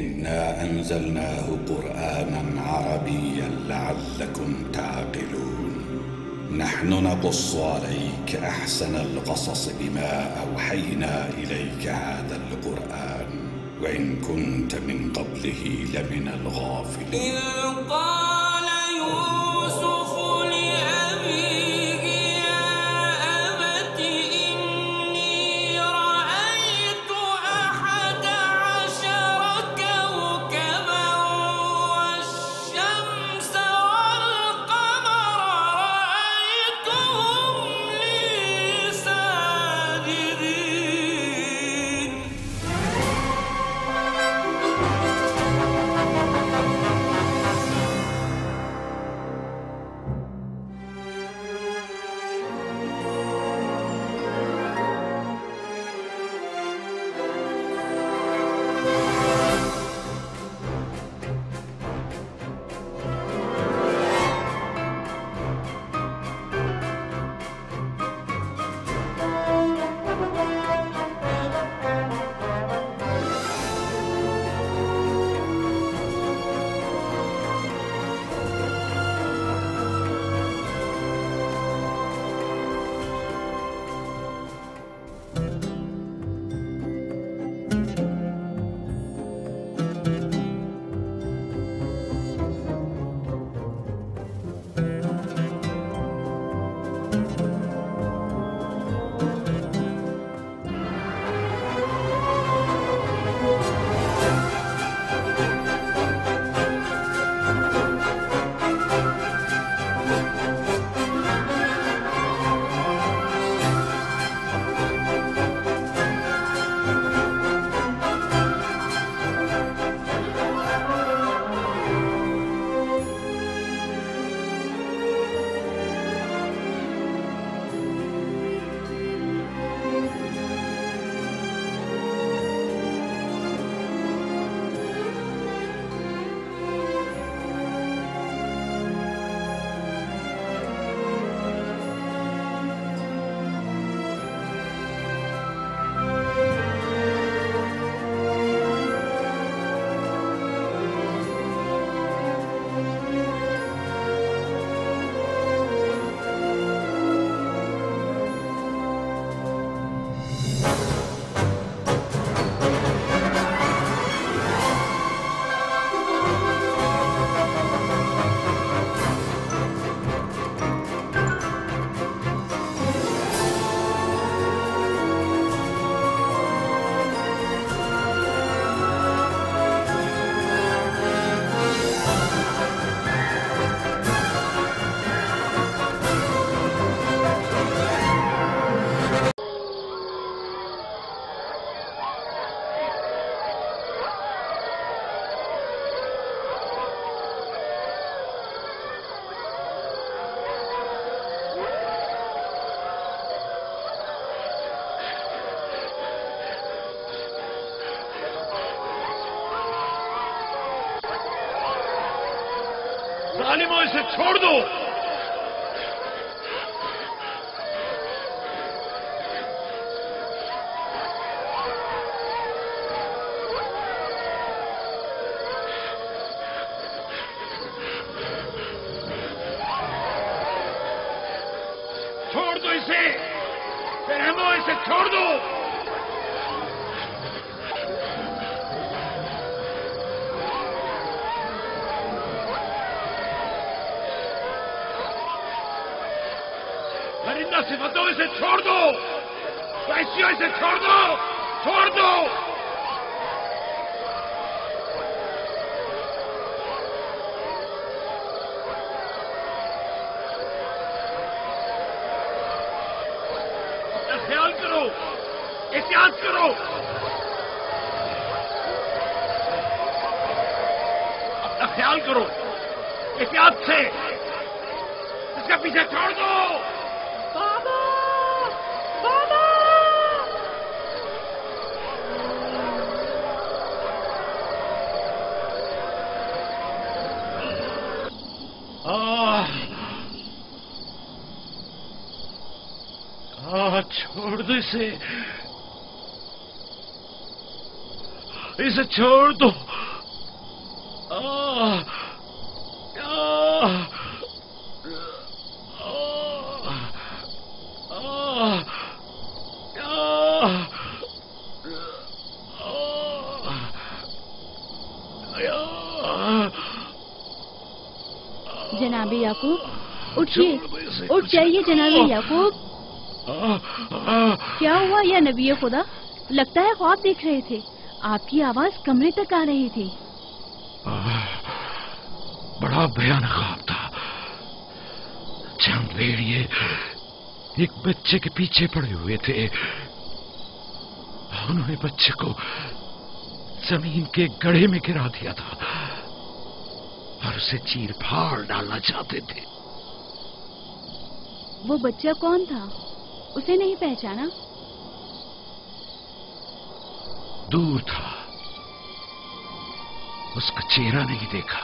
إنا أنزلناه قرآنا عربيا لعلكم تعقلون. نحن نقص عليك أحسن القصص بما أوحينا إليك هذا القرآن وإن كنت من قبله لمن الغافلين. إذ قال يوسف لأبيه يا أبت إني رأيت 11 كوكبا والشمس والقمر رأيتهم لي ساجدين. ظالموں اسے چھوڑ دو. چھوڑ دو اسے. رحمو اسے چھوڑ دو. صفتوں اسے چھوڑ دو. ویسیوں اسے چھوڑ دو. چھوڑ دو. اپنا خیال کرو. احتیاط کرو. اپنا خیال کرو. احتیاط سے. اس کا پیچھے چھوڑ دو. چھوڑ دو اسے چھوڑ دو. जनाबे याकूब, उठिए, उठ जाइए जनाबे याकूब। क्या हुआ या नबी खुदा? लगता है ख्वाब देख रहे थे। आपकी आवाज कमरे तक आ रही थी। बड़ा भयानक ख्वाब था। चंद भेड़िए एक बच्चे के पीछे पड़े हुए थे। उन्होंने बच्चे को जमीन के गड्ढे में गिरा दिया था और उसे चीर फाड़ डालना चाहते थे। वो बच्चा कौन था? उसे नहीं पहचाना? दूर था, उसका चेहरा नहीं देखा,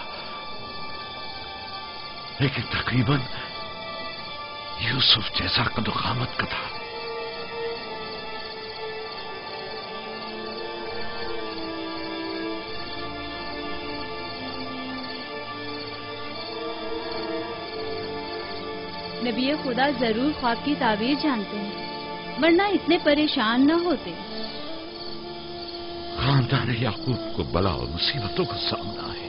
लेकिन तकरीबन यूसुफ जैसा कदोकामत का था। नबी खुदा जरूर ख्वाब की ताबीर जानते हैं, वरना इतने परेशान न होते। खानदान याकूब को बला और मुसीबतों का सामना है।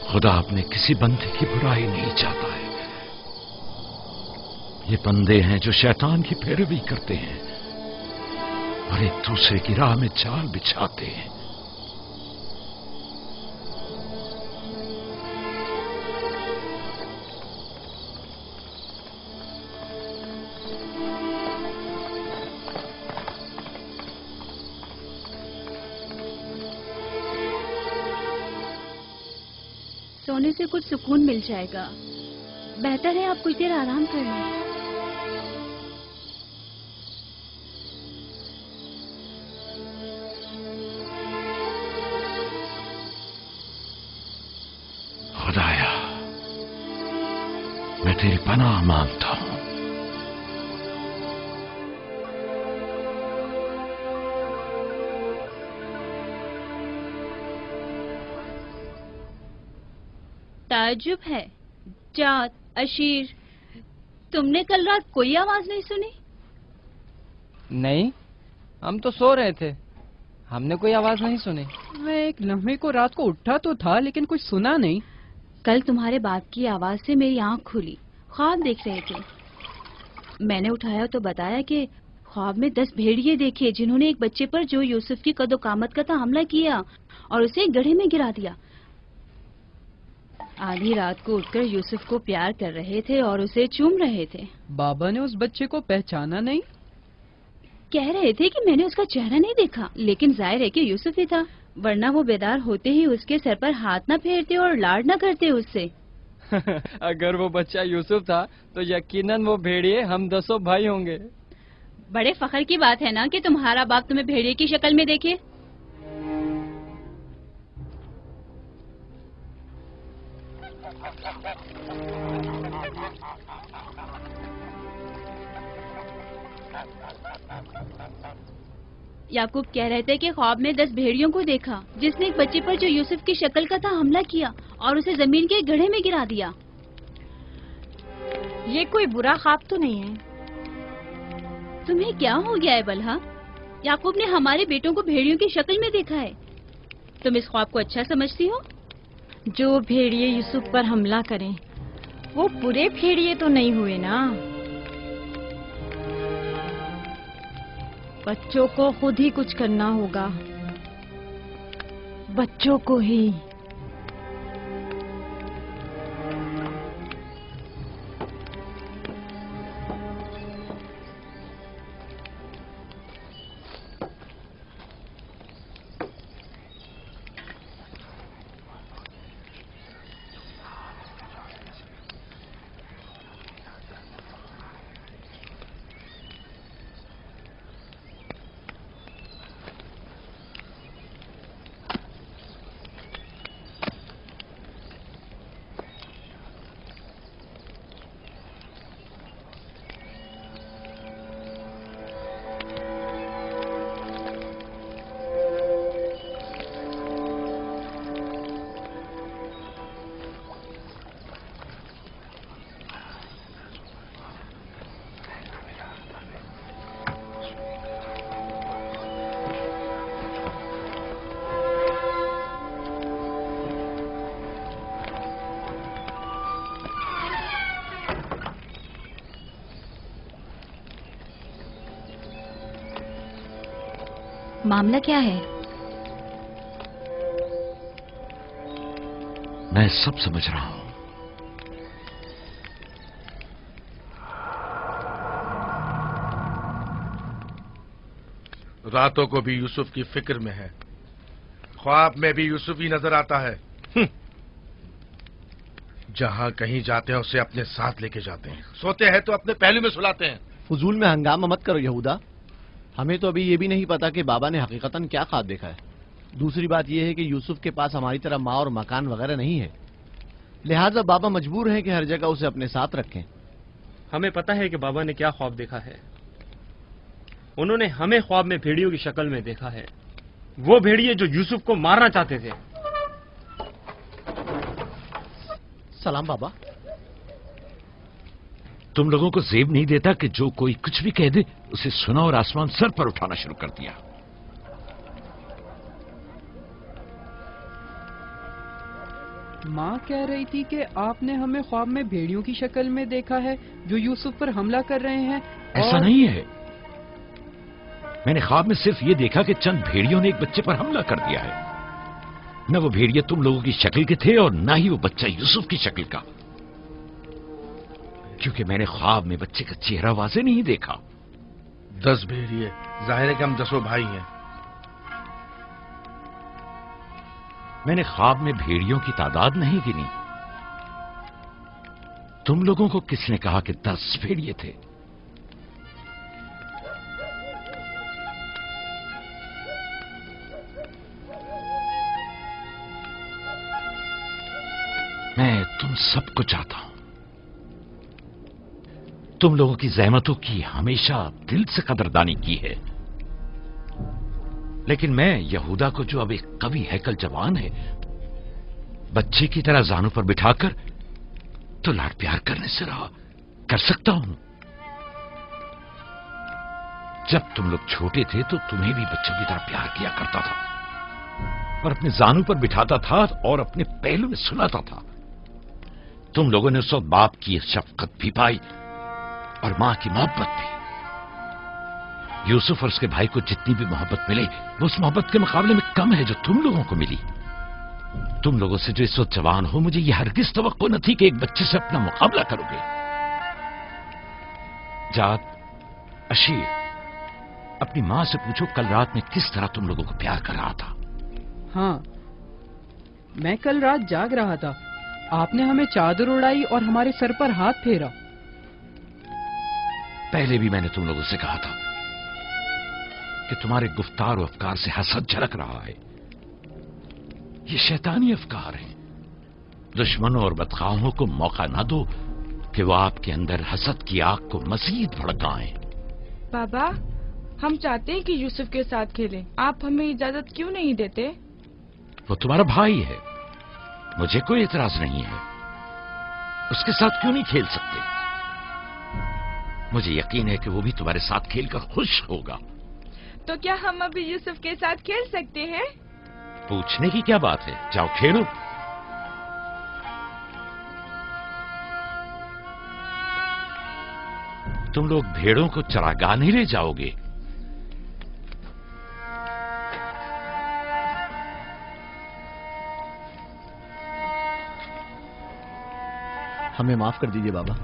खुदा अपने किसी बंदे की बुराई नहीं चाहता है। ये बंदे हैं जो शैतान की पैरवी करते हैं और एक दूसरे की राह में जाल बिछाते हैं। सोने से कुछ सुकून मिल जाएगा। बेहतर है आप कुछ देर आराम कर लें। खुदाया, मैं तेरी पनाह मांगता हूं। ताज्जुब है, जात, अशीर, तुमने कल रात कोई आवाज नहीं सुनी? नहीं, हम तो सो रहे थे, हमने कोई आवाज नहीं सुनी। मैं एक लम्हे को रात को उठा तो था, लेकिन कुछ सुना नहीं। कल तुम्हारे बाप की आवाज से मेरी आंख खुली। ख्वाब देख रहे थे। मैंने उठाया तो बताया कि ख्वाब में 10 भेड़िए देखे, जिन्होंने एक बच्चे पर जो यूसुफ की कदोकामत का था हमला किया और उसे गड्ढे में गिरा दिया। आधी रात को उठकर यूसुफ को प्यार कर रहे थे और उसे चूम रहे थे। बाबा ने उस बच्चे को पहचाना नहीं? कह रहे थे कि मैंने उसका चेहरा नहीं देखा, लेकिन जाहिर है कि यूसुफ ही था, वरना वो बेदार होते ही उसके सर पर हाथ न फेरते और लाड न करते उससे। अगर वो बच्चा यूसुफ था तो यकीनन वो भेड़िए हम 10 भाई होंगे। बड़े फख्र की बात है ना कि तुम्हारा बाप तुम्हें भेड़िए की शक्ल में देखे। याकूब कह रहे थे कि ख्वाब में 10 भेड़ियों को देखा, जिसने एक बच्चे पर जो यूसुफ की शक्ल का था हमला किया और उसे जमीन के गड्ढे में गिरा दिया। ये कोई बुरा ख्वाब तो नहीं है? तुम्हें क्या हो गया है बलहा? याकूब ने हमारे बेटों को भेड़ियों की शक्ल में देखा है। तुम इस ख्वाब को अच्छा समझती हो? जो भेड़िए यूसुफ पर हमला करें, वो पूरे भेड़िए तो नहीं हुए ना। बच्चों को खुद ही कुछ करना होगा, बच्चों को ही। मामला क्या है? मैं सब समझ रहा हूं। रातों को भी यूसुफ की फिक्र में है, ख्वाब में भी यूसुफ ही नजर आता है। जहां कहीं जाते हैं उसे अपने साथ लेके जाते हैं, सोते हैं तो अपने पहलू में सुलाते हैं। फजूल में हंगामा मत करो यहूदा, हमें तो अभी ये भी नहीं पता कि बाबा ने हकीकतन क्या ख्वाब देखा है। दूसरी बात यह है कि यूसुफ के पास हमारी तरह माँ और मकान वगैरह नहीं है, लिहाजा बाबा मजबूर हैं कि हर जगह उसे अपने साथ रखें। हमें पता है कि बाबा ने क्या ख्वाब देखा है। उन्होंने हमें ख्वाब में भेड़ियों की शक्ल में देखा है, वो भेड़िए जो यूसुफ को मारना चाहते थे। सलाम बाबा। तुम लोगों को जेब नहीं देता कि जो कोई कुछ भी कह दे उसे सुना और आसमान सर पर उठाना शुरू कर दिया। माँ कह रही थी कि आपने हमें ख्वाब में भेड़ियों की शक्ल में देखा है जो यूसुफ पर हमला कर रहे हैं। ऐसा नहीं है, मैंने ख्वाब में सिर्फ ये देखा कि चंद भेड़ियों ने एक बच्चे पर हमला कर दिया है। न वो भेड़िए तुम लोगों की शक्ल के थे और न ही वो बच्चा यूसुफ की शक्ल का, क्योंकि मैंने ख्वाब में बच्चे का चेहरा वाज़े नहीं देखा। 10 भेड़िए, जाहिर है कि हम 10 भाई हैं। मैंने ख्वाब में भेड़ियों की तादाद नहीं गिनी। तुम लोगों को किसने कहा कि 10 भेड़िए थे? मैं तुम सबको चाहता हूं। तुम लोगों की ज़हमतों की हमेशा दिल से कदरदानी की है, लेकिन मैं यहूदा को, जो अब एक कवि हैकल जवान है, बच्चे की तरह जानू पर बिठाकर तो लाड प्यार करने से रहा कर सकता हूं। जब तुम लोग छोटे थे तो तुम्हें भी बच्चों की तरह प्यार किया करता था और अपने जानू पर बिठाता था और अपने पहलू में सुलाता था। तुम लोगों ने उस वक्त बाप की शफकत भी पाई और मां की मोहब्बत भी। यूसुफ और उसके भाई को जितनी भी मोहब्बत मिली वो उस मोहब्बत के मुकाबले में कम है जो तुम लोगों को मिली। तुम लोगों से जो इस वक्त जवान हो, मुझे यह हरगिज तवक्को न थी कि एक बच्चे से अपना मुकाबला करोगे। जात, अशीर, अपनी मां से पूछो कल रात में किस तरह तुम लोगों को प्यार कर रहा था। हाँ, मैं कल रात जाग रहा था, आपने हमें चादर उड़ाई और हमारे सर पर हाथ फेरा। पहले भी मैंने तुम लोगों से कहा था कि तुम्हारे गुफ्तार और अफकार से हसद झलक रहा है। ये शैतानी अफकार हैं। दुश्मनों और बदखाहों को मौका ना दो कि वो आपके अंदर हसद की आग को मजीद भड़काएं। बाबा, हम चाहते हैं कि यूसुफ के साथ खेलें, आप हमें इजाजत क्यों नहीं देते? वो तुम्हारा भाई है, मुझे कोई एतराज नहीं है। उसके साथ क्यों नहीं खेल सकते? मुझे यकीन है कि वो भी तुम्हारे साथ खेलकर खुश होगा। तो क्या हम अभी यूसुफ के साथ खेल सकते हैं? पूछने की क्या बात है, जाओ खेलो। तुम लोग भेड़ों को चरागाह नहीं ले जाओगे? हमें माफ कर दीजिए बाबा।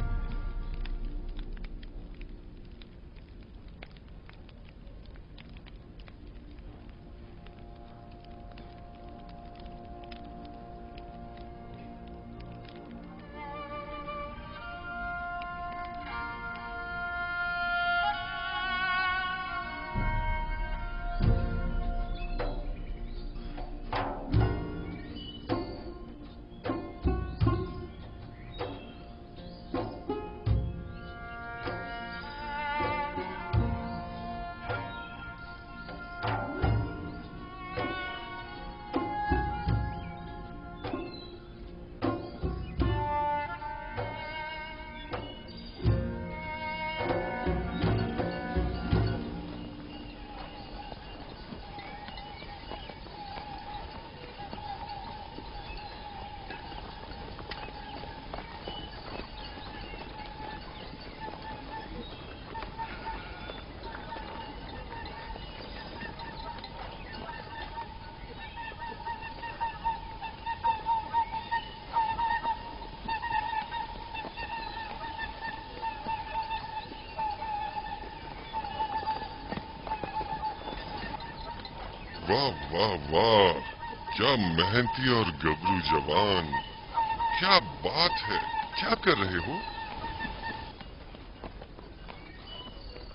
واہ واہ واہ، کیا محنتی اور گبرو جوان، کیا بات ہے، کیا کر رہے ہو؟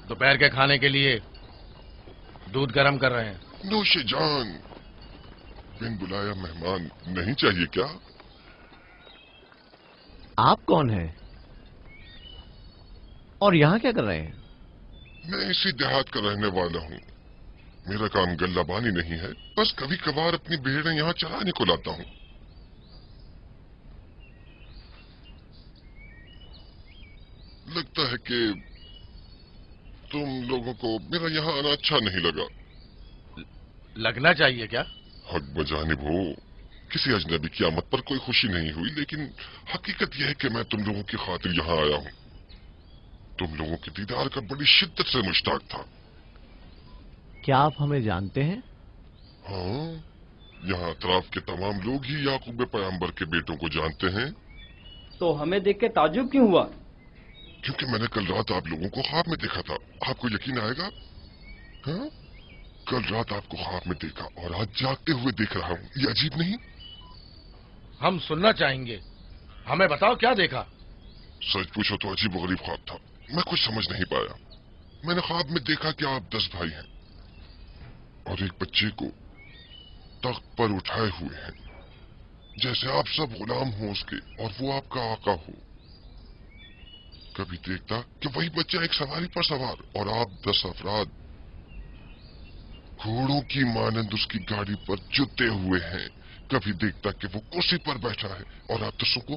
دوپہر کے کھانے کے لیے دودھ گرم کر رہے ہیں۔ نوش جان، بن بلایا مہمان نہیں چاہیے کیا؟ آپ کون ہیں اور یہاں کیا کر رہے ہیں؟ میں اسی دیہات کا رہنے والا ہوں، میرا کام گلہ بانی نہیں ہے، بس کبھی کبھار اپنی بھیڑیں یہاں چرانے کو لاتا ہوں۔ لگتا ہے کہ تم لوگوں کو میرا یہاں آنا اچھا نہیں لگا۔ لگنا چاہیے کیا؟ حق بجانب ہو، کسی اجنبی کی آمد پر کوئی خوشی نہیں ہوئی، لیکن حقیقت یہ ہے کہ میں تم لوگوں کی خاطر یہاں آیا ہوں۔ تم لوگوں کے دیدار کا بڑی شدت سے مشتاق تھا۔ کیا آپ ہمیں جانتے ہیں؟ ہاں، یہاں اطراف کے تمام لوگ ہی یعقوب پیغمبر کے بیٹوں کو جانتے ہیں۔ تو ہمیں دیکھ کے تعجب کیوں ہوا؟ کیونکہ میں نے کل رات آپ لوگوں کو خواب میں دیکھا تھا۔ آپ کو یقین آئے گا؟ ہاں، کل رات آپ کو خواب میں دیکھا اور آج جاگتے ہوئے دیکھ رہا ہوں، یہ عجیب نہیں؟ ہم سننا چاہیں گے، ہمیں بتاؤ کیا دیکھا؟ سچ پوچھو تو عجیب و غریب خواب تھا، میں کچھ سمجھ نہیں پایا۔ میں نے خواب میں دیکھا کہ آپ 10 بھائی ہیں اور ایک بچے کو تخت پر اٹھائے ہوئے ہیں، جیسے آپ سب غلام ہوں اس کے اور وہ آپ کا آقا ہو۔ کبھی دیکھتا کہ وہی بچہ ایک سواری پر سوار اور آپ 10 افراد گھوڑوں کی مانند اس کی گاڑی پر جتے ہوئے ہیں۔ کبھی دیکھتا کہ وہ کرسی پر بیٹھا ہے اور آپ 10 کو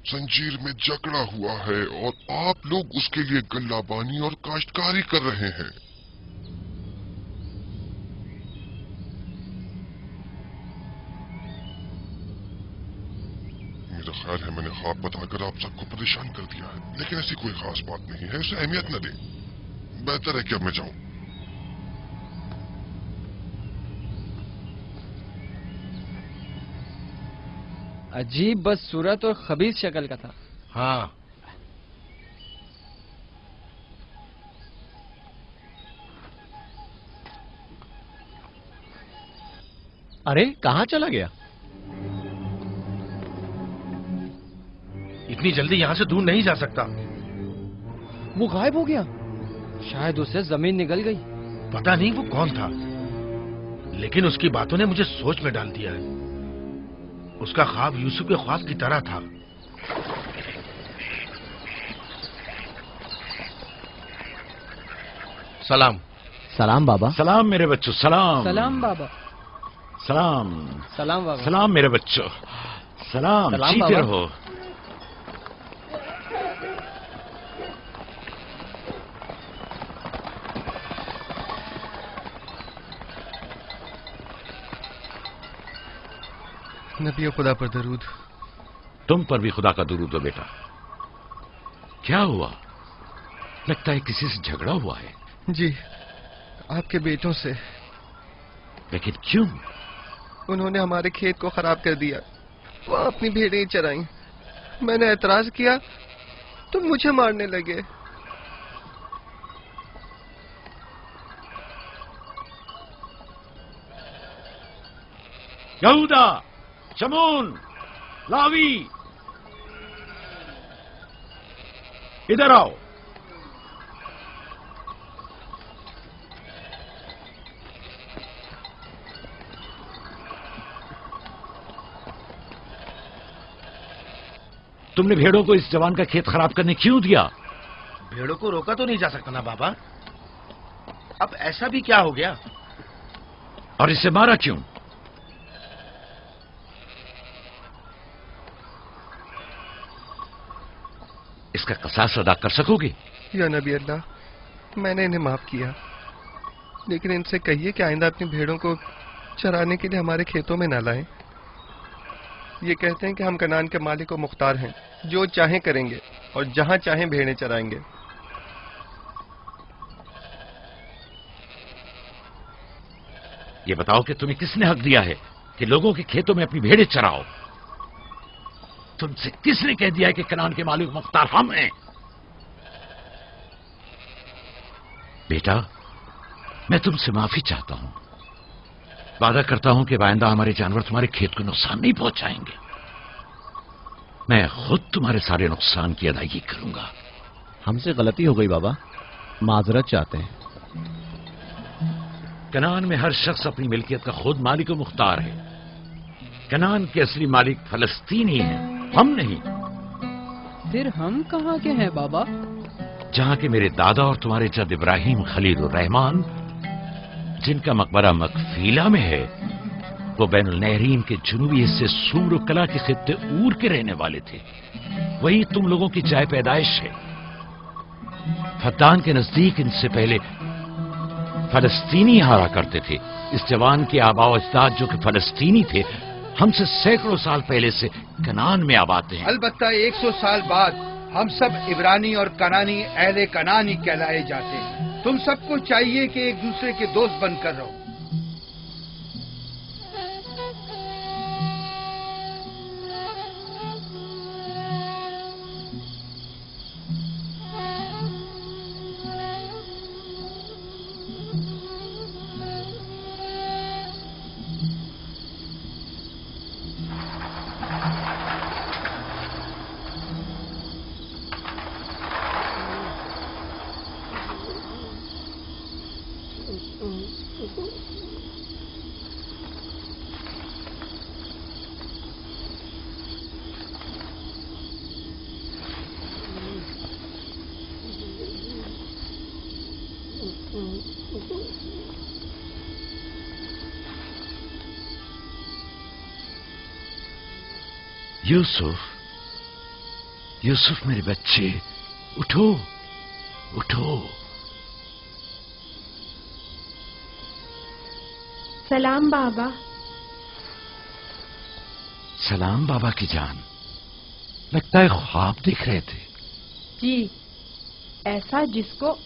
زنجیر میں جکڑا ہوا ہے اور آپ لوگ اس کے لیے گلہ بانی اور کاشتکاری کر رہے ہیں۔ میرا خیال ہے میں نے خواب بتا کر آپ سب کو پریشان کر دیا ہے، لیکن ایسی کوئی خاص بات نہیں ہے، اسے اہمیت نہ دیں۔ بہتر ہے کہ اب میں جاؤں۔ عجیب بس صورت اور خبیث شکل کا تھا۔ ہاں، ارے کہاں چلا گیا؟ اتنی جلدی یہاں سے دور نہیں جا سکتا۔ وہ غائب ہو گیا، شاید اسے زمین نگل گئی۔ پتہ نہیں وہ کون تھا، لیکن اس کی باتوں نے مجھے سوچ میں ڈال دیا ہے۔ اس کا خواب یوسف کے خواب کی طرح تھا۔ سلام۔ سلام بابا۔ سلام میرے بچوں، سلام۔ سلام بابا۔ سلام۔ سلام بابا۔ سلام میرے بچوں، سلام، سلام جیتے بابا۔ رہو۔ نبی خدا پر درود۔ تم پر بھی خدا کا درود ہو بیٹا۔ کیا ہوا؟ لگتا ہے کسی سے جھگڑا ہوا ہے۔ جی، آپ کے بیٹوں سے۔ لیکن کیوں؟ انہوں نے ہمارے کھیت کو خراب کر دیا، وہ اپنی بھیڑیں چرائیں۔ میں نے اعتراض کیا تو مجھے مارنے لگے۔ یہودا، شمون، لاوی، ادھر آؤ۔ تم نے بھیڑوں کو اس جوان کا کھیت خراب کرنے کیوں دیا؟ بھیڑوں کو روکا تو نہیں جا سکتا نا بابا، اب ایسا بھی کیا ہو گیا؟ اور اسے مارا کیوں؟ اس کا قصاص ادا کر سکو گے؟ یا نبی اللہ، میں نے انہیں معاف کیا، لیکن ان سے کہیے کہ آئندہ اپنی بھیڑوں کو چرانے کے لیے ہمارے کھیتوں میں نہ لائیں۔ یہ کہتے ہیں کہ ہم کنعان کے مالک و مختار ہیں، جو چاہیں کریں گے اور جہاں چاہیں بھیڑیں چرائیں گے۔ یہ بتاؤ کہ تمہیں کس نے حق دیا ہے کہ لوگوں کے کھیتوں میں اپنی بھیڑیں چراؤ؟ تم سے کس نے کہہ دیا ہے کہ کنعان کے مالک مختار ہم ہیں؟ بیٹا، मैं तुमसे माफी चाहता हूं। वादा करता हूं कि आइंदा हमारे जानवर तुम्हारे खेत को नुकसान नहीं पहुंचाएंगे। मैं खुद तुम्हारे सारे नुकसान की अदायगी करूंगा। हमसे गलती हो गई बाबा, माजरत चाहते हैं। कनान में हर शख्स अपनी मिल्कियत का खुद मालिक व मुख्तार है। कनान के असली मालिक फलस्तीनी हैं, हम नहीं। फिर हम कहाँ के हैं बाबा? जहां के मेरे दादा और तुम्हारे जद इब्राहिम खलील रहमान, जिनका मकबरा मकफीला में है, वो बैनुल नहरीन के जुनूबी हिस्से सूर और कला के खित्ते ऊर के रहने वाले थे। वही तुम लोगों की जाए पैदाइश है। फद्दान के नजदीक इनसे पहले फलस्तीनी हारा करते थे। इस जवान के आबा अजदाद जो कि फलस्तीनी थे, हमसे सैकड़ों साल पहले से कनान में आबाद हैं। अलबत्ता 100 साल बाद हम सब इब्रानी और कनानी अहले कनानी कहलाए जाते हैं। तुम सबको चाहिए कि एक दूसरे के दोस्त बनकर रहो। यूसुफ, यूसुफ मेरे बच्चे, उठो उठो। सलाम बाबा। सलाम बाबा की जान। लगता है ख्वाब देख रहे थे। जी, ऐसा जिसको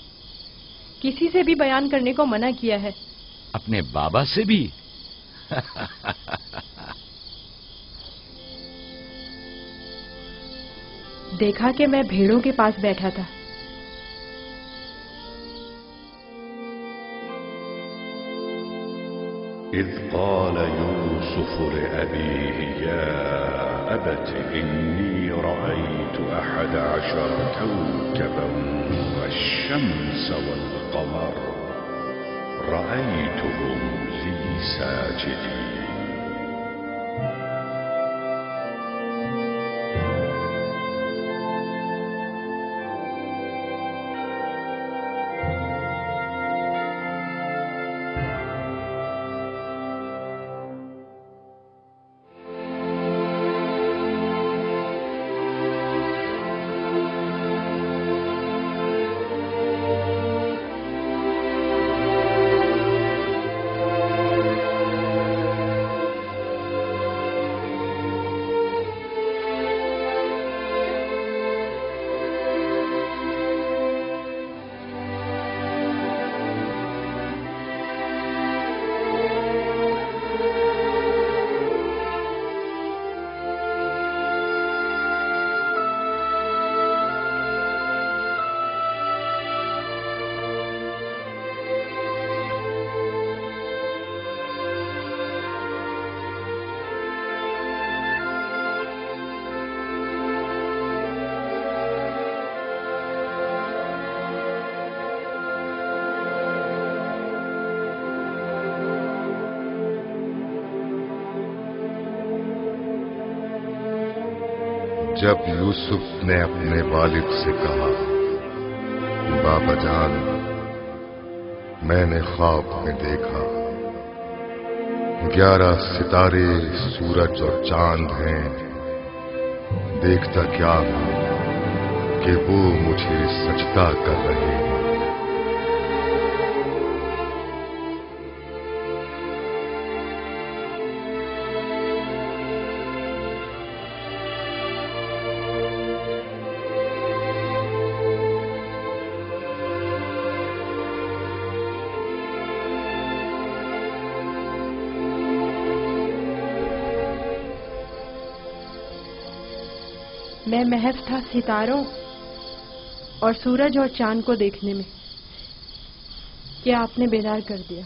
किसी से भी बयान करने को मना किया है। अपने बाबा से भी? देखा कि मैं भेड़ों के पास बैठा था। إذ قال يوسف لأبيه يا أبت إني رأيت 11 كوكبا والشمس والقمر رأيتهم لي ساجدين. जब यूसुफ ने अपने वालिद से कहा, बाबा जान, मैंने ख्वाब में देखा 11 सितारे, सूरज और चांद हैं। देखता क्या हूं कि वो मुझे सजदा कर रहे हैं। मैं महज था सितारों और सूरज और चांद को देखने में। کہ آپ نے بیدار کر دیا۔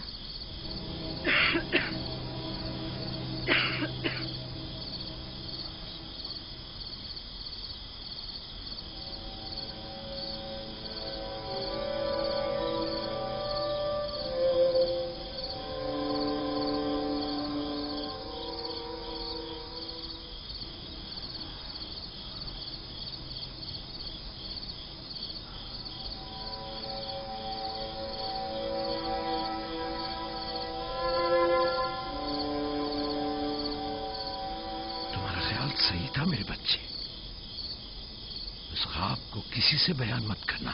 صحیح تھا میرے بچے، اس خواب کو کسی سے بیان مت کرنا،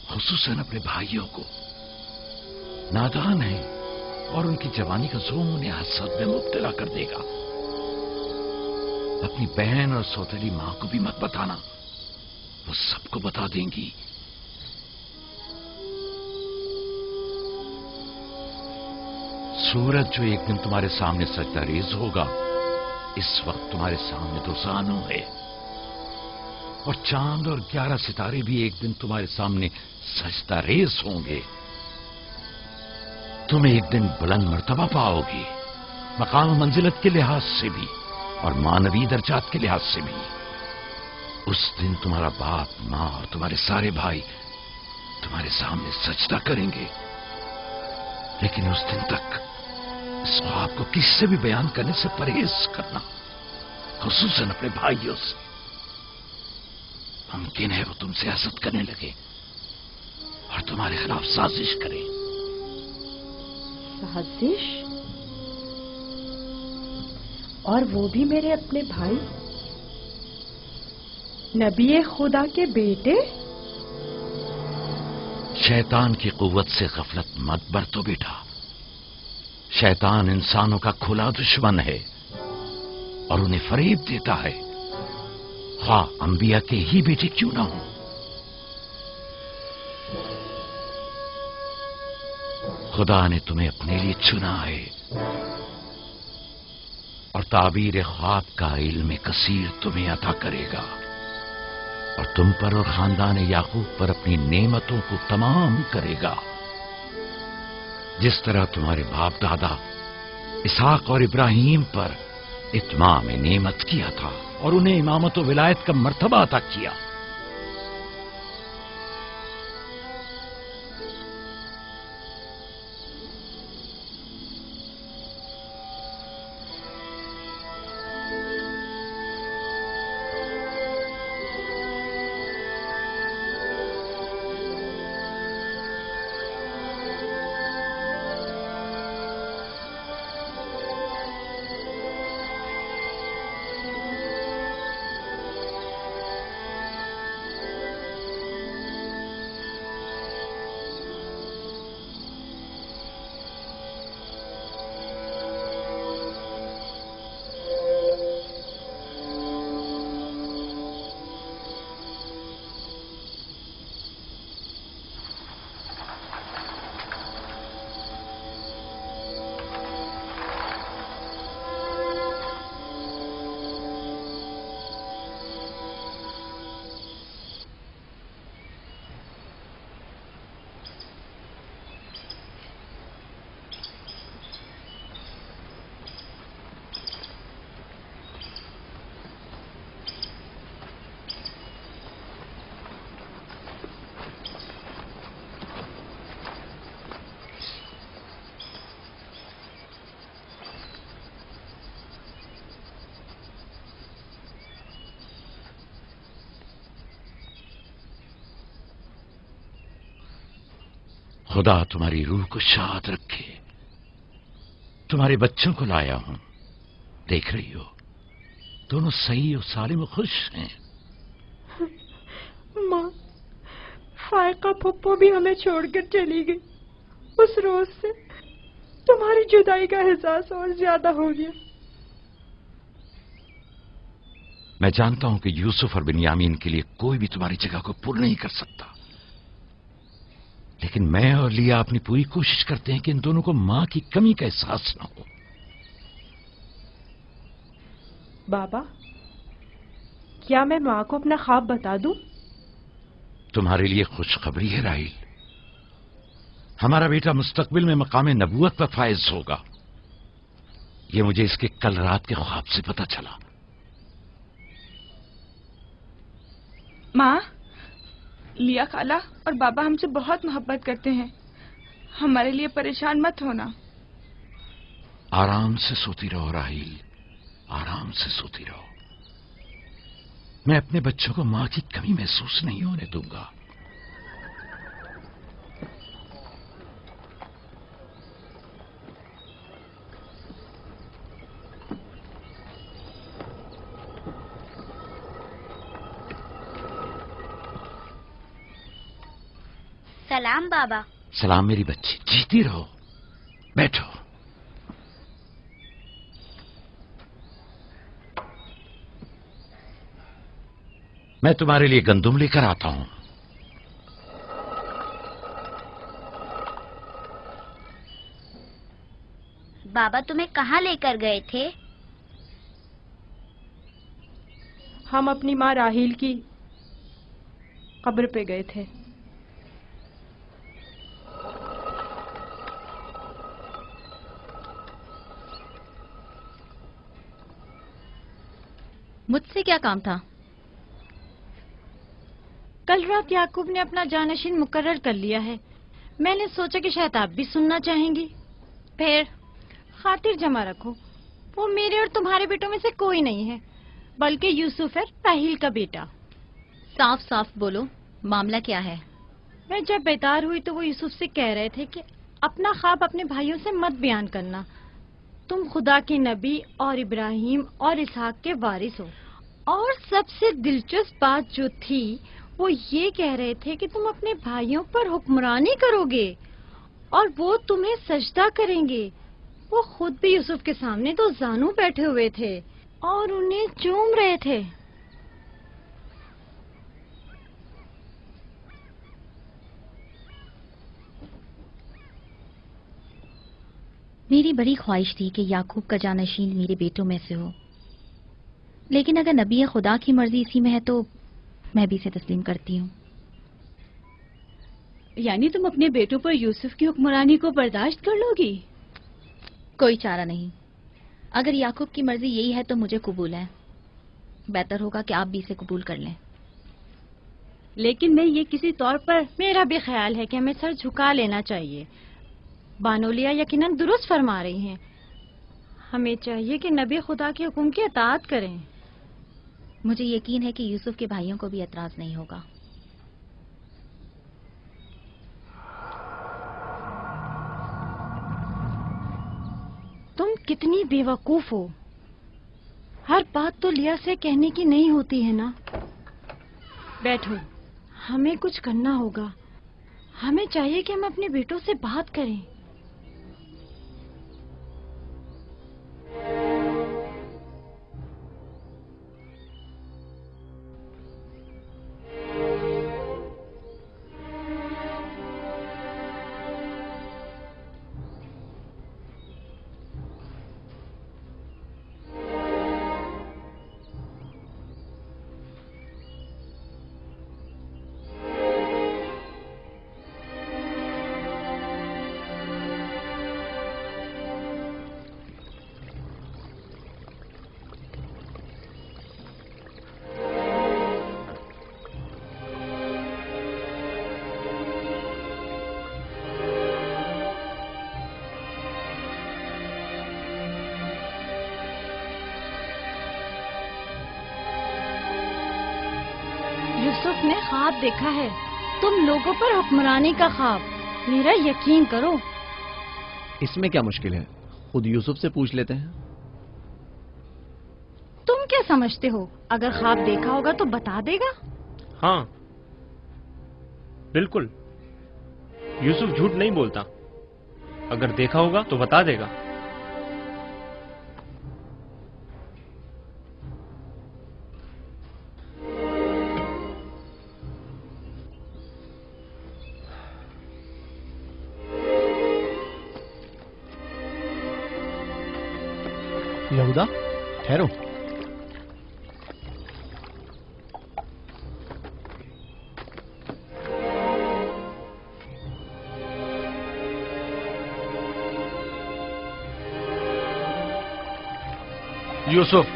خصوصاً اپنے بھائیوں کو۔ نادان ہیں اور ان کی جوانی کا زوم انہیں حسد میں مبتلا کر دے گا۔ اپنی بہن اور سوتیلی ماں کو بھی مت بتانا، وہ سب کو بتا دیں گی۔ سورج جو ایک دن تمہارے سامنے سجدہ ریز ہوگا، اس وقت تمہارے سامنے دو زانو ہے، اور چاند اور 11 ستارے بھی ایک دن تمہارے سامنے سجدہ ریز ہوں گے۔ تم ایک دن بلند مرتبہ پاؤ گے، مقام و منزلت کے لحاظ سے بھی اور مانوی درجات کے لحاظ سے بھی۔ اس دن تمہارا باپ، ماں اور تمہارے سارے بھائی تمہارے سامنے سجدہ کریں گے، لیکن اس دن تک اس خواب کو کسی سے بھی بیان کرنے سے پرہیز کرنا، خصوصاً اپنے بھائیوں سے۔ ممکن ہے وہ تم سے حسد کرنے لگے اور تمہارے خلاف سازش کرے۔ سازش؟ اور وہ بھی میرے اپنے بھائی، نبی خدا کے بیٹے؟ شیطان کی قوت سے غفلت مت برتو بیٹا۔ شیطان انسانوں کا کھلا دشمن ہے اور انہیں فریب دیتا ہے، خواہ انبیاء کے ہی بیٹے کیوں نہ ہوں۔ خدا نے تمہیں اپنے لیے چنا ہے اور تعبیر خواب کا علم کثیر تمہیں عطا کرے گا، اور تم پر اور خاندان یعقوب پر اپنی نعمتوں کو تمام کرے گا، جس طرح تمہارے باپ دادا اسحاق اور ابراہیم پر اتمام نعمت کیا تھا اور انہیں امامت و ولایت کا مرتبہ عطا کیا۔ خدا تمہاری روح کو شاد رکھے۔ تمہارے بچوں کو لایا ہوں، دیکھ رہی ہو دونوں صحیح اور سالم و خوش ہیں۔ ماں، فائقہ پھپھو بھی ہمیں چھوڑ کر چلی گئی۔ اس روز سے تمہاری جدائی کا احساس اور زیادہ ہو گیا۔ میں جانتا ہوں کہ یوسف اور بنیامین کے لیے کوئی بھی تمہاری جگہ کو پر نہیں کر سکتا، لیکن میں اور لیا اپنی پوری کوشش کرتے ہیں کہ ان دونوں کو ماں کی کمی کا احساس نہ ہو۔ بابا، کیا میں ماں کو اپنا خواب بتا دوں؟ تمہارے لیے خوشخبری ہے راہیل، हमारा बेटा मुस्तकबिल में मकाम नबूवत पर फायज होगा, ये मुझे इसके कल रात के ख्वाब से पता चला। माँ, लिया खाला और बाबा हमसे बहुत मोहब्बत करते हैं, हमारे लिए परेशान मत होना। आराम से सोती रहो राहील, आराम से सोती रहो। मैं अपने बच्चों को मां की कमी महसूस नहीं होने दूंगा। सलाम बाबा। सलाम मेरी बच्ची, जीती रहो। बैठो। मैं तुम्हारे लिए गंदुम लेकर आता हूं। बाबा तुम्हें कहाँ लेकर गए थे? हम अपनी माँ राहील की कब्र पे गए थे। मुझसे क्या काम था? कल रात याकूब ने अपना जानशीन मुकर्रर कर लिया है। मैंने सोचा कि शायद आप भी सुनना चाहेंगी। फिर खातिर जमा रखो, वो मेरे और तुम्हारे बेटों में से कोई नहीं है, बल्कि यूसुफ है, राहील का बेटा। साफ साफ बोलो, मामला क्या है? मैं जब बेदार हुई तो वो यूसुफ से कह रहे थे कि अपना ख्वाब अपने भाइयों से मत बयान करना। तुम खुदा के नबी और इब्राहिम और इसहाक के वारिस हो। और सबसे दिलचस्प बात जो थी वो ये कह रहे थे कि तुम अपने भाइयों पर हुक्मरानी करोगे और वो तुम्हें सजदा करेंगे। वो खुद भी यूसुफ के सामने तो जानू बैठे हुए थे और उन्हें चूम रहे थे। मेरी बड़ी ख्वाहिश थी कि याकूब का जानशीन मेरे बेटों में से हो, लेकिन अगर नबी खुदा की मर्जी इसी में है तो मैं भी इसे तस्लीम करती हूँ। यानी तुम अपने बेटों पर यूसुफ की हुक्मरानी को बर्दाश्त कर लोगी? कोई चारा नहीं। अगर याकूब की मर्जी यही है तो मुझे कबूल है। बेहतर होगा कि आप भी इसे कबूल कर लें। लेकिन मैं ये किसी तौर पर... मेरा भी ख्याल है कि हमें सर झुका लेना चाहिए। बानोलिया यकीनन दुरुस्त फरमा रही हैं। हमें चाहिए कि नबी खुदा के हुक्म की अताअत करें। मुझे यकीन है कि यूसुफ के भाइयों को भी एतराज नहीं होगा। तुम कितनी बेवकूफ हो। हर बात तो लिया से कहने की नहीं होती है ना। बैठो, हमें कुछ करना होगा। हमें चाहिए कि हम अपने बेटों से बात करें। यूसुफ ने ख्वाब देखा है, तुम लोगों पर हुक्मरानी का ख्वाब। मेरा यकीन करो। इसमें क्या मुश्किल है, खुद यूसुफ से पूछ लेते हैं। तुम क्या समझते हो, अगर ख्वाब देखा होगा तो बता देगा? हाँ बिल्कुल, यूसुफ झूठ नहीं बोलता। अगर देखा होगा तो बता देगा। यहूदा, ठहरो। یوسف،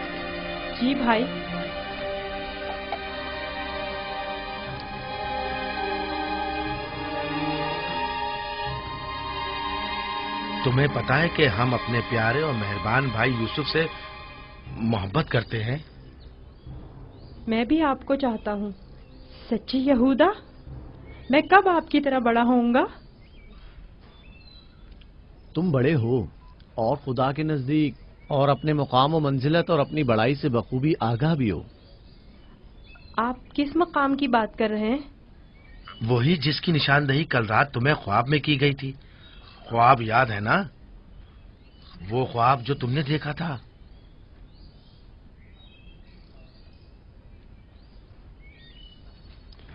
جی بھائی. تمہیں پتا ہے کہ ہم اپنے پیارے اور مہربان بھائی یوسف سے محبت کرتے ہیں. میں بھی آپ کو چاہتا ہوں. سچی یہودا، میں کب آپ کی طرح بڑا ہوں گا؟ تم بڑے ہو اور خدا کے نزدیک اور اپنے مقام و منزلت اور اپنی بڑائی سے بخوبی آگاہ بھی ہو. آپ کس مقام کی بات کر رہے ہیں؟ وہی جس کی نشاندہی کل رات تمہیں خواب میں کی گئی تھی. خواب یاد ہے نا؟ وہ خواب جو تم نے دیکھا تھا.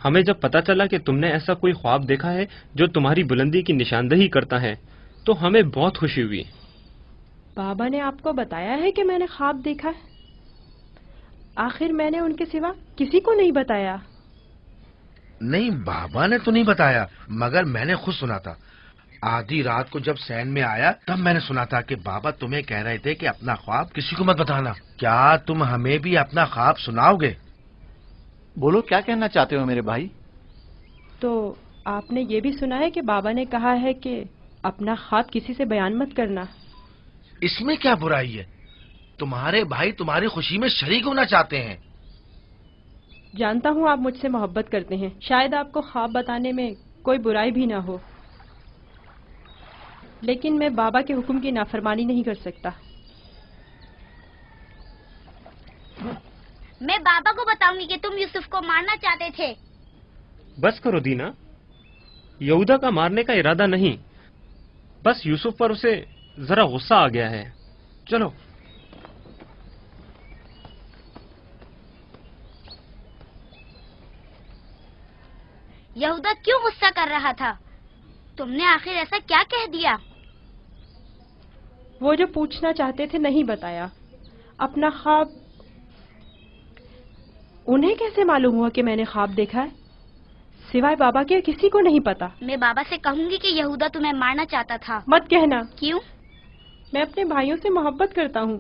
ہمیں جب پتا چلا کہ تم نے ایسا کوئی خواب دیکھا ہے جو تمہاری بلندی کی نشاندہی کرتا ہے تو ہمیں بہت خوشی ہوئی. بابا نے آپ کو بتایا ہے کہ میں نے خواب دیکھا ہے؟ آخر میں نے ان کے سوا کسی کو نہیں بتایا. نہیں، بابا نے تو نہیں بتایا، مگر میں نے خود سنا تھا. آدھی رات کو جب سین میں آیا تب میں نے سنا تھا کہ بابا تمہیں کہہ رہے تھے کہ اپنا خواب کسی کو مت بتانا. کیا تم ہمیں بھی اپنا خواب سناؤ گے؟ بولو، کیا کہنا چاہتے ہو میرے بھائی؟ تو آپ نے یہ بھی سنا ہے کہ بابا نے کہا ہے کہ اپنا خواب کسی سے بیان مت کرنا. اس میں کیا برائی ہے؟ تمہارے بھائی تمہاری خوشی میں شریک ہونا چاہتے ہیں. جانتا ہوں آپ مجھ سے محبت کرتے ہیں، شاید آپ کو خواب بتانے میں کوئی برائی بھی نہ ہو، لیکن میں بابا کے حکم کی نافرمانی نہیں کر سکتا. میں بابا کو بتاؤں گی کہ تم یوسف کو مارنا چاہتے تھے. بس کرو دینا، یہودا کا مارنے کا ارادہ نہیں، بس یوسف پر اسے ذرا غصہ آ گیا ہے. چلو. یہودا کیوں غصہ کر رہا تھا؟ تم نے آخر ایسا کیا کہہ دیا؟ وہ جو پوچھنا چاہتے تھے نہیں بتایا. اپنا خواب انہیں کیسے معلوم ہوا کہ میں نے خواب دیکھا ہے؟ سوائے بابا کے کسی کو نہیں پتا. میں بابا سے کہوں گی کہ یہودا تمہیں مارنا چاہتا تھا. مت کہنا. کیوں؟ میں اپنے بھائیوں سے محبت کرتا ہوں.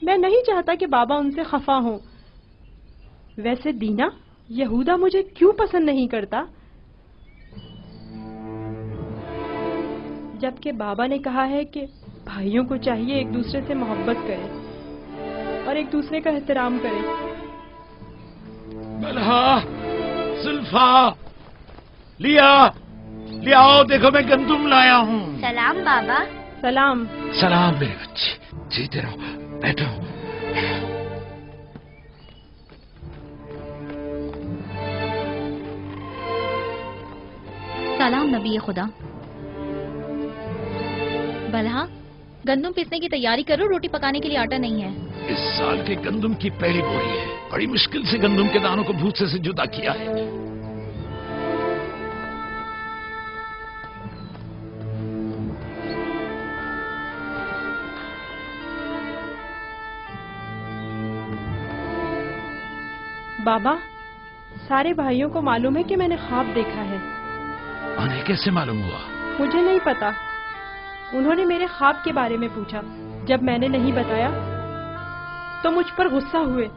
میں نہیں چاہتا کہ بابا ان سے خفا ہوں. ویسے دینا، یہودا مجھے کیوں پسند نہیں کرتا؟ جبکہ بابا نے کہا ہے کہ بھائیوں کو چاہیے ایک دوسرے سے محبت کرے اور ایک دوسرے کا احترام کرے. بلہا، زلفا، لیاؤ، دیکھو میں گندم لایا ہوں. سلام بابا. سلام. سلام میرے بچے، جیتے رہو، بیٹھو. سلام نبی خدا. بلہا، گندم پیسنے کی تیاری کرو، روٹی پکانے کے لیے آٹا نہیں ہے. اس سال کے گندم کی پہلی بوری ہے، بڑی مشکل سے گندم کے دانوں کو بھوسے سے جدا کیا ہے. بابا، سارے بھائیوں کو معلوم ہے کہ میں نے خواب دیکھا ہے. انہیں کیسے معلوم ہوا؟ مجھے نہیں پتا. انہوں نے میرے خواب کے بارے میں پوچھا. جب میں نے نہیں بتایا تو مجھ پر غصہ ہوئے.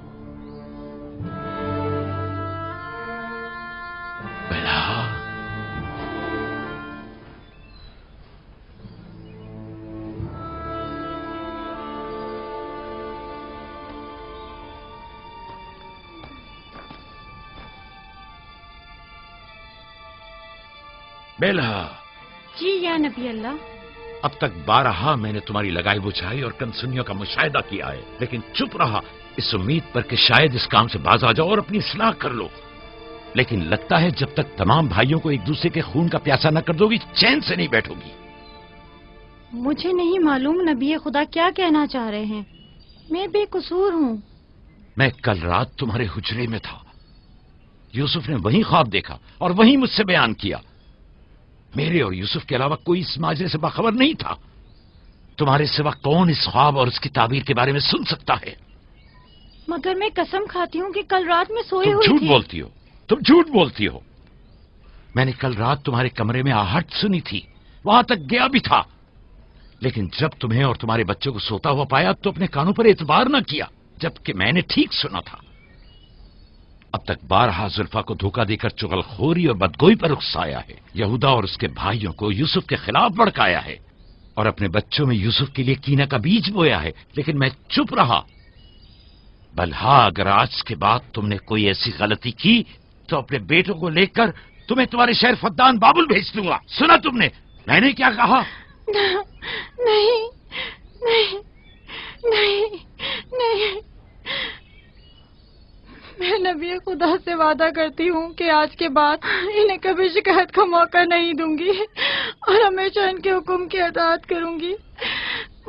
بیلہا. جی یا نبی اللہ. اب تک بارہا میں نے تمہاری لگائی بجھائی اور کنسنیوں کا مشاہدہ کیا ہے، لیکن چپ رہا اس امید پر کہ شاید اس کام سے باز آ جاؤ اور اپنی اصلاح کر لو. لیکن لگتا ہے جب تک تمام بھائیوں کو ایک دوسرے کے خون کا پیاسا نہ کر دو گی، چین سے نہیں بیٹھو گی. مجھے نہیں معلوم نبی خدا کیا کہنا چاہ رہے ہیں. میں بے قصور ہوں. میں کل رات تمہارے حجرے میں تھا. یوسف نے وہیں خواب دیکھا اور وہیں مجھ سے بیان کیا. میرے اور یوسف کے علاوہ کوئی اس ماجرے سے باخبر نہیں تھا. تمہارے سوا کون اس خواب اور اس کی تعبیر کے بارے میں سن سکتا ہے؟ مگر میں قسم کھاتی ہوں کہ کل رات میں سوئی ہوئی جھوٹ تھی. بولتی ہو، تم جھوٹ بولتی ہو. میں نے کل رات تمہارے کمرے میں آہٹ سنی تھی، وہاں تک گیا بھی تھا. लेकिन जब तुम्हें और तुम्हारे बच्चों को सोता हुआ पाया तो अपने कानों पर एतबार न किया, जबकि मैंने ठीक सुना था। अब तक 12 जुल्फा को धोखा देकर चुगलखोरी और बदगोई पर उकसाया है, यहूदा और उसके भाइयों को यूसुफ के खिलाफ भड़काया है और अपने बच्चों में यूसुफ के लिए कीना का बीज बोया है, लेकिन मैं चुप रहा। बल्हा अगर आज के बाद तुमने कोई ऐसी गलती की तो अपने बेटों को लेकर तुम्हें तुम्हारे शहर फद्दान बाबुल भेज दूंगा। सुना तुमने मैंने क्या कहा? नहीं नहीं नहीं नहीं, मैं नबी खुदा से वादा करती हूँ कि आज के बाद इन्हें कभी शिकायत का मौका नहीं दूंगी और हमेशा इनके हुक्म की अताअत करूंगी।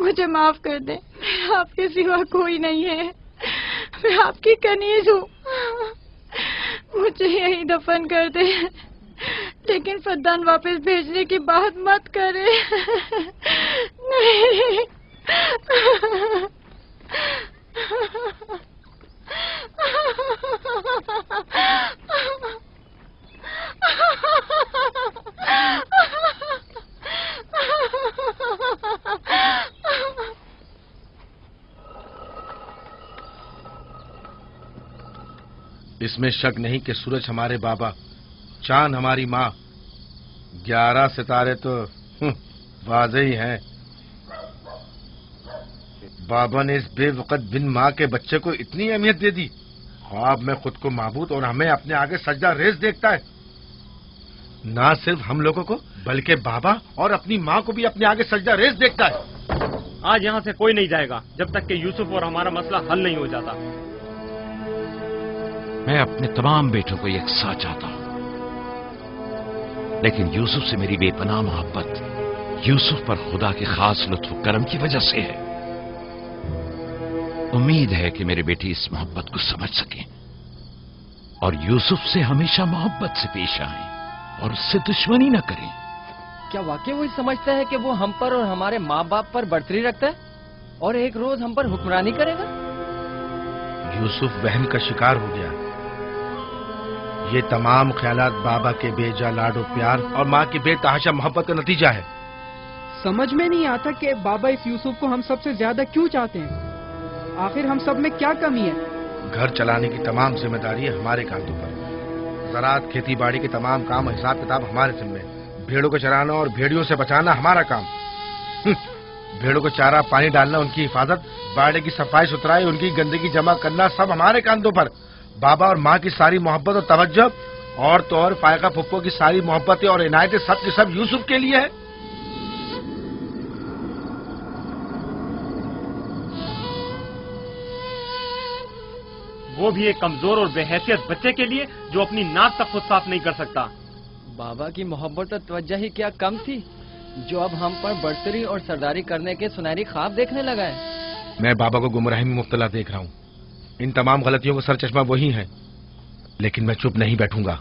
मुझे माफ कर दें, मैं आपके सिवा कोई नहीं है, मैं आपकी कनीज हूँ, मुझे यही दफन कर दे, लेकिन फद्दान वापस भेजने की बात मत करे। नहीं। इसमें शक नहीं कि सूरज हमारे बाबा, चांद हमारी माँ, 11 सितारे तो वाज़े ही हैं। बाबा ने इस बेवकत बिन माँ के बच्चे को इतनी अहमियत दे दी। ख्वाब में खुद को माबूद और हमें अपने आगे सजदा रेज़ देखता है। ना सिर्फ हम लोगों को बल्कि बाबा और अपनी माँ को भी अपने आगे सजदा रेज़ देखता है। आज यहाँ से कोई नहीं जाएगा जब तक कि यूसुफ और हमारा मसला हल नहीं हो जाता। मैं अपने तमाम बेटों को यकसा चाहता हूं, लेकिन यूसुफ से मेरी बेपनाह मोहब्बत यूसुफ पर खुदा के खास लुत्फ करम की वजह से है। उम्मीद है कि मेरे बेटे इस मोहब्बत को समझ सकें और यूसुफ से हमेशा मोहब्बत से पेश आएं और उससे दुश्मनी न करें। क्या वाकई वो समझता है कि वो हम पर और हमारे माँ बाप पर बर्तरी रखता है और एक रोज हम पर हुक्मरानी करेगा? यूसुफ वहम का शिकार हो गया। ये तमाम ख्यालात बाबा के बेजा लाडो प्यार और माँ की बेतहाशा मोहब्बत का नतीजा है। समझ में नहीं आता कि बाबा इस यूसुफ को हम सबसे ज्यादा क्यों चाहते हैं। आखिर हम सब में क्या कमी है? घर चलाने की तमाम जिम्मेदारी हमारे कांधों पर। ज़राअत, खेती बाड़ी के तमाम काम, हिसाब किताब हमारे जिम्मे। भेड़ों को चराना और भेड़ियों से बचाना हमारा काम। भेड़ों को चारा पानी डालना, उनकी हिफाजत, बाड़े की सफाई सुथराई, उनकी गंदगी जमा करना सब हमारे कांधों पर। बाबा और माँ की सारी मोहब्बत और तवज्जो और तो और फायका फुप्पो की सारी मोहब्बतें और इनायतें सब के सब यूसुफ के लिए है। वो भी एक कमजोर और बेहैसियत बच्चे के लिए जो अपनी नाक तक खुद साफ नहीं कर सकता। बाबा की मोहब्बत और तवज्जो ही क्या कम थी जो अब हम पर बढ़तरी और सरदारी करने के सुनहरी ख्वाब देखने लगा है। मैं बाबा को गुमराही में मुब्तला देख रहा हूँ। इन तमाम गलतियों को सरचश्मा वही है, लेकिन मैं चुप नहीं बैठूंगा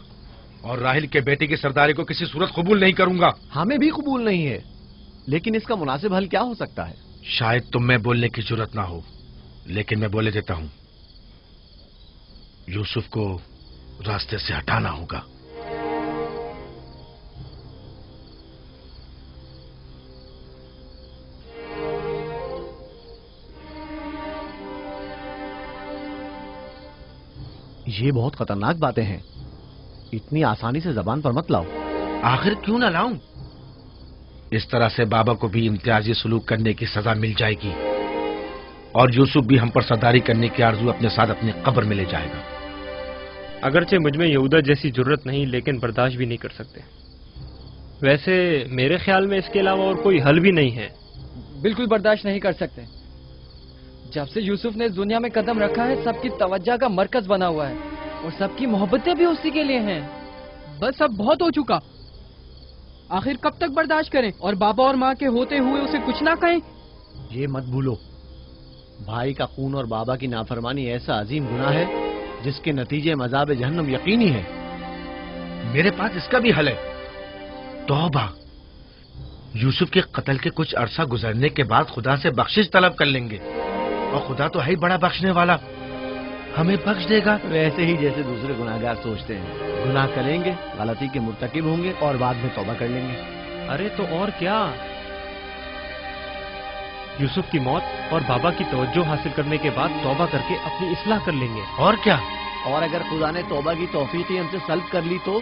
और राहिल के बेटे की सरदारी को किसी सूरत कबूल नहीं करूंगा। हमें भी कबूल नहीं है, लेकिन इसका मुनासिब हल क्या हो सकता है? शायद तुम में बोलने की जरूरत ना हो, लेकिन मैं बोले देता हूँ। यूसुफ को रास्ते से हटाना होगा। ये बहुत खतरनाक बातें हैं, इतनी आसानी से जबान पर मत लाओ। आखिर क्यों ना लाऊं? इस तरह से बाबा को भी इम्तियाजी सलूक करने की सजा मिल जाएगी और यूसुफ भी हम पर सरदारी करने की आरजू अपने साथ अपनी कब्र में ले जाएगा। अगरचे मुझमें यहूदा जैसी जरूरत नहीं, लेकिन बर्दाश्त भी नहीं कर सकते। वैसे मेरे ख्याल में इसके अलावा और कोई हल भी नहीं है। बिल्कुल बर्दाश्त नहीं कर सकते। जब से यूसुफ ने इस दुनिया में कदम रखा है, सबकी तवज्जो का मरकज बना हुआ है और सबकी मोहब्बतें भी उसी के लिए हैं। बस अब बहुत हो चुका। आखिर कब तक बर्दाश्त करें और बाबा और माँ के होते हुए उसे कुछ ना कहें? ये मत भूलो, भाई का खून और बाबा की नाफरमानी ऐसा अजीम गुनाह है जिसके नतीजे मज़ाब जहन्नम यकीनी है। मेरे पास इसका भी हल है। तौबा। यूसुफ के कत्ल के कुछ अरसा गुजरने के बाद खुदा से बख्शिश तलब कर लेंगे और खुदा तो है ही बड़ा बख्शने वाला, हमें बख्श देगा। वैसे ही जैसे दूसरे गुनाहगार सोचते हैं, गुनाह करेंगे, गलती के मुर्तकिब होंगे और बाद में तौबा कर लेंगे। अरे तो और क्या, یوسف کی موت اور بابا کی توجہ حاصل کرنے کے بعد توبہ کر کے اپنی اصلاح کر لیں گے. اور کیا؟ اور اگر خدا نے توبہ کی توفیق ہی ہم سے سلب کر لی تو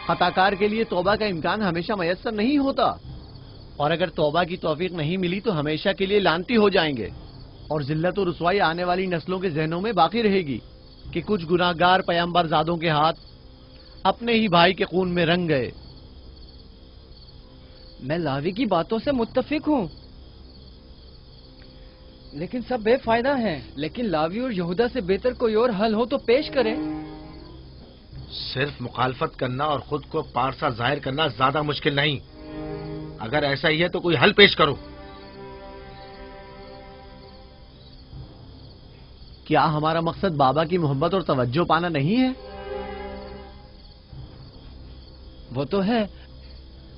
خطا کار کے لیے توبہ کا امکان ہمیشہ میسر نہیں ہوتا. اور اگر توبہ کی توفیق نہیں ملی تو ہمیشہ کے لیے لعنتی ہو جائیں گے اور ذلت و رسوائی آنے والی نسلوں کے ذہنوں میں باقی رہے گی کہ کچھ گناہگار پیغمبر زادوں کے ہاتھ اپنے ہی بھائی کے خون میں رنگ گئے. میں لاوی کی باتوں سے متفق ہوں، لیکن سب بے فائدہ ہیں. لیکن لاوی اور یہودا سے بہتر کوئی اور حل ہو تو پیش کریں. صرف مخالفت کرنا اور خود کو پارسا ظاہر کرنا زیادہ مشکل نہیں. اگر ایسا ہی ہے تو کوئی حل پیش کرو. کیا ہمارا مقصد بابا کی محبت اور توجہ پانا نہیں ہے؟ وہ تو ہے،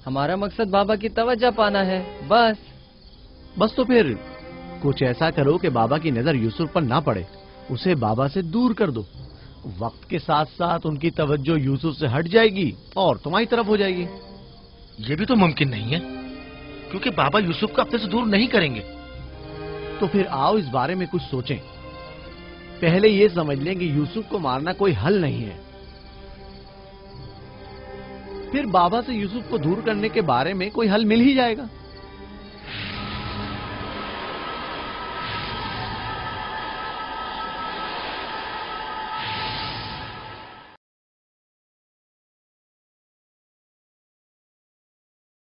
ہمارا مقصد بابا کی توجہ پانا ہے. بس تو پھر کچھ ایسا کرو کہ بابا کی نظر یوسف پر نہ پڑے، اسے بابا سے دور کر دو. وقت کے ساتھ ساتھ ان کی توجہ یوسف سے ہٹ جائے گی اور تمہاری طرف ہو جائے گی. یہ بھی تو ممکن نہیں ہے کیونکہ بابا یوسف کو اپنے سے دور نہیں کریں گے. تو پھر آؤ اس بارے میں کچھ سوچیں. پہلے یہ سمجھ لیں کہ یوسف کو مارنا کوئی حل نہیں ہے، پھر بابا سے یوسف کو دور کرنے کے بارے میں کوئی حل مل ہی جائے گا.